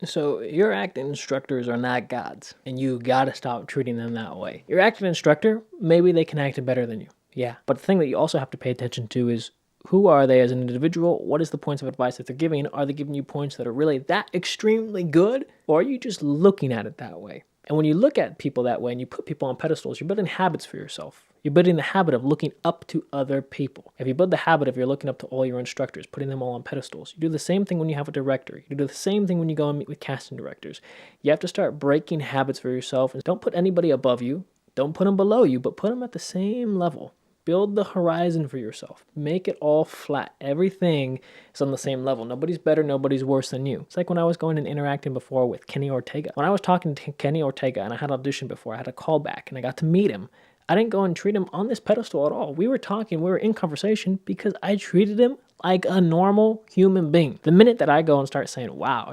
So your acting instructors are not gods, and you gotta stop treating them that way. Your acting instructor, maybe they can act better than you. Yeah. But the thing that you also have to pay attention to is who are they as an individual? What is the points of advice that they're giving? Are they giving you points that are really that extremely good? Or are you just looking at it that way? And when you look at people that way and you put people on pedestals, you're building habits for yourself. You're building the habit of looking up to other people. If you build the habit of you're looking up to all your instructors, putting them all on pedestals, you do the same thing when you have a director. You do the same thing when you go and meet with casting directors. You have to start breaking habits for yourself. And don't put anybody above you. Don't put them below you, but put them at the same level. Build the horizon for yourself. Make it all flat. Everything is on the same level. Nobody's better, nobody's worse than you. It's like when I was going and interacting before with Kenny Ortega. When I was talking to Kenny Ortega and I had an audition before, I had a callback and I got to meet him. I didn't go and treat him on this pedestal at all. We were talking, we were in conversation because I treated him like a normal human being. The minute that I go and start saying, wow,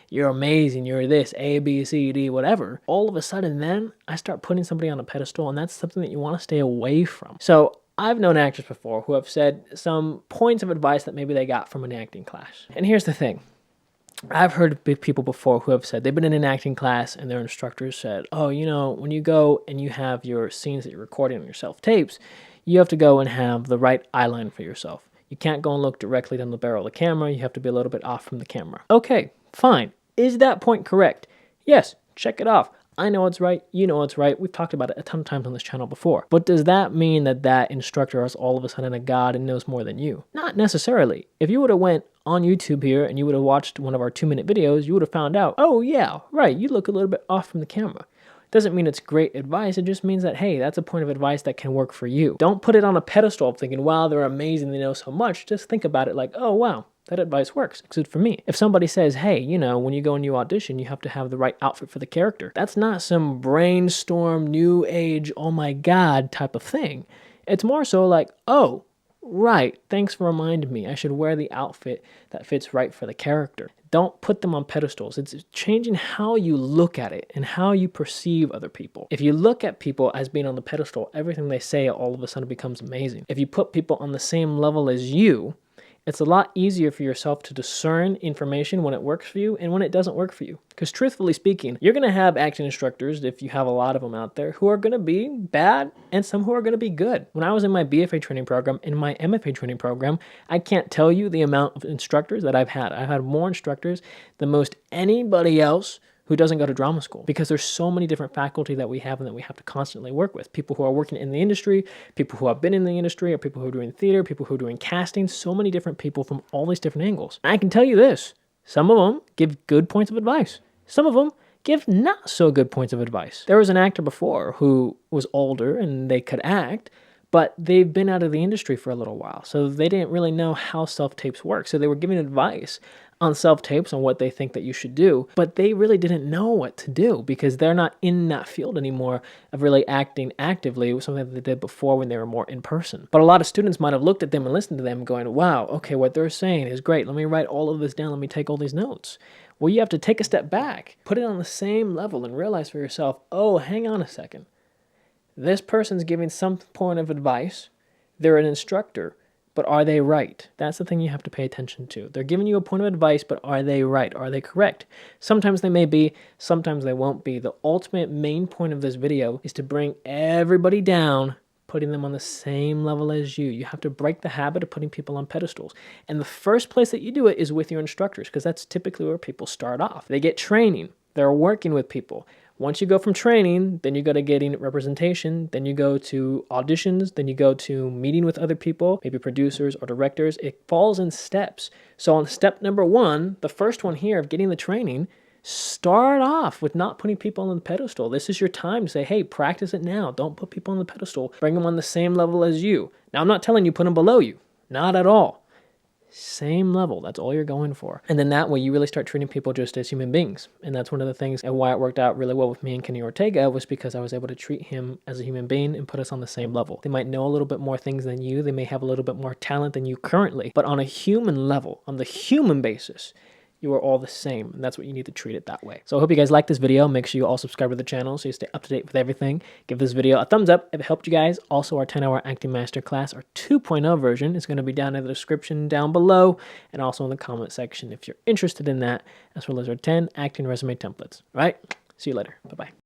you're amazing, you're this, A, B, C, D, whatever, all of a sudden then I start putting somebody on a pedestal, and that's something that you want to stay away from. So I've known actors before who have said some points of advice that maybe they got from an acting class. And here's the thing. I've heard people before who have said they've been in an acting class and their instructors said, oh, when you go and you have your scenes that you're recording on your self-tapes, you have to go and have the right eye line for yourself. You can't go and look directly down the barrel of the camera. You have to be a little bit off from the camera. Okay, fine. Is that point correct? Yes, check it off. I know it's right. You know it's right. We've talked about it a ton of times on this channel before. But does that mean that that instructor is all of a sudden a god and knows more than you? Not necessarily. If you would have went on YouTube here and you would have watched one of our 2-minute videos, you would have found out, oh yeah, right, you look a little bit off from the camera. Doesn't mean it's great advice. It just means that, hey, that's a point of advice that can work for you. Don't put it on a pedestal thinking, wow, they're amazing, they know so much. Just think about it like, oh, wow, that advice works. It's good for me. If somebody says, hey, when you go and you audition, you have to have the right outfit for the character. That's not some brainstorm, new age, oh my God type of thing. It's more so like, oh, right, thanks for reminding me. I should wear the outfit that fits right for the character. Don't put them on pedestals. It's changing how you look at it and how you perceive other people. If you look at people as being on the pedestal, everything they say all of a sudden becomes amazing. If you put people on the same level as you, it's a lot easier for yourself to discern information when it works for you and when it doesn't work for you. Because truthfully speaking, you're going to have acting instructors, if you have a lot of them out there, who are going to be bad and some who are going to be good. When I was in my BFA training program, in my MFA training program, I can't tell you the amount of instructors that I've had. I've had more instructors than most anybody else who doesn't go to drama school, because there's so many different faculty that we have and that we have to constantly work with. People who are working in the industry, people who have been in the industry, or people who are doing theater, people who are doing casting, so many different people from all these different angles. And I can tell you this, some of them give good points of advice. Some of them give not so good points of advice. There was an actor before who was older and they could act, but they've been out of the industry for a little while, so they didn't really know how self-tapes work. So they were giving advice on self-tapes on what they think that you should do, but they really didn't know what to do because they're not in that field anymore of really acting actively. It was something that they did before when they were more in person. But a lot of students might have looked at them and listened to them going, wow, okay, what they're saying is great. Let me write all of this down. Let me take all these notes. Well, you have to take a step back, put it on the same level and realize for yourself, oh, hang on a second. This person's giving some point of advice. They're an instructor. But are they right? That's the thing you have to pay attention to. They're giving you a point of advice, but are they right? Are they correct? Sometimes they may be, sometimes they won't be. The ultimate main point of this video is to bring everybody down, putting them on the same level as you. You have to break the habit of putting people on pedestals. And the first place that you do it is with your instructors, because that's typically where people start off. They get training. They're working with people. Once you go from training, then you go to getting representation, then you go to auditions, then you go to meeting with other people, maybe producers or directors. It falls in steps. So on step number 1, the first one here of getting the training, start off with not putting people on the pedestal. This is your time to say, hey, practice it now. Don't put people on the pedestal. Bring them on the same level as you. Now, I'm not telling you put them below you. Not at all. Same level. That's all you're going for. And then that way you really start treating people just as human beings. And that's one of the things and why it worked out really well with me and Kenny Ortega was because I was able to treat him as a human being and put us on the same level. They might know a little bit more things than you. They may have a little bit more talent than you currently. But on a human level, on the human basis, You are all the same, and that's what you need to treat it that way. So I hope you guys like this video. Make sure you all subscribe to the channel so you stay up to date with everything. Give this video a thumbs up if it helped you guys. Also, our 10-hour acting masterclass, our 2.0 version, is going to be down in the description down below and also in the comment section if you're interested in that, as well as our 10 acting resume templates. All right? See you later. Bye-bye.